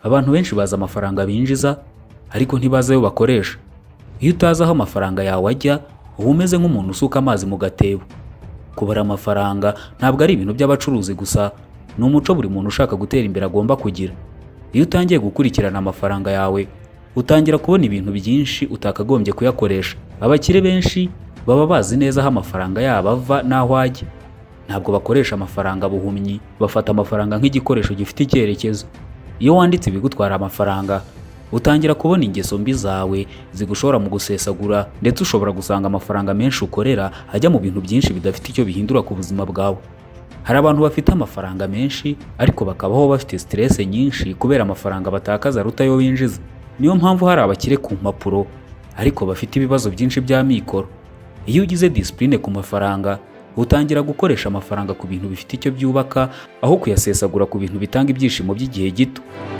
Abantu benshi bazi amafaranga binjiza ariko ntibazi ayo bakoresha. Iyo utazi aho amafaranga yawe ajya, uba umeze nk'umuntu usuka amazi mu gatebo. Kubara amafaranga ntabwo ari ibintu by'abacuruzi gusa, ni umuco buri muntu ushaka gutera imbere agomba kugira. Iyo utangiye gukurikirana amafaranga yawe, utangira kubona ibintu byinshi utakagombye kuyakoresha. Abakire benshi baba bazi neza aho amafaranga yabo ava n'aho ajya. Ntabwo bakoresha amafaranga buhumyi, bafata amafaranga nk'igikoresho gifite icyerekezo. Iyo wanditse ibigutwara amafaranga, utangira kubona ingeso mbi zawe zigushora mu gusesagura, ndetse ushobora gusanga amafaranga menshi ukorera ajya mu bintu byinshi bidafite icyo bihindura ku buzima bwawe. Hari abantu bafite amafaranga menshi ariko bakabaho bafite stress nyinshi kubera amafaranga batakaza aruta ayo binjiza. Niyo mpamvu hari abakire ku mpapuro ariko bafite ibibazo byinshi bya mikoro. Iyo ugize discipline ku mafaranga, utangira gukoresha amafaranga ku bintu bifite icyo byubaka aho kuyasesagura ku bintu bitanga ibyishimo by'igihe gito.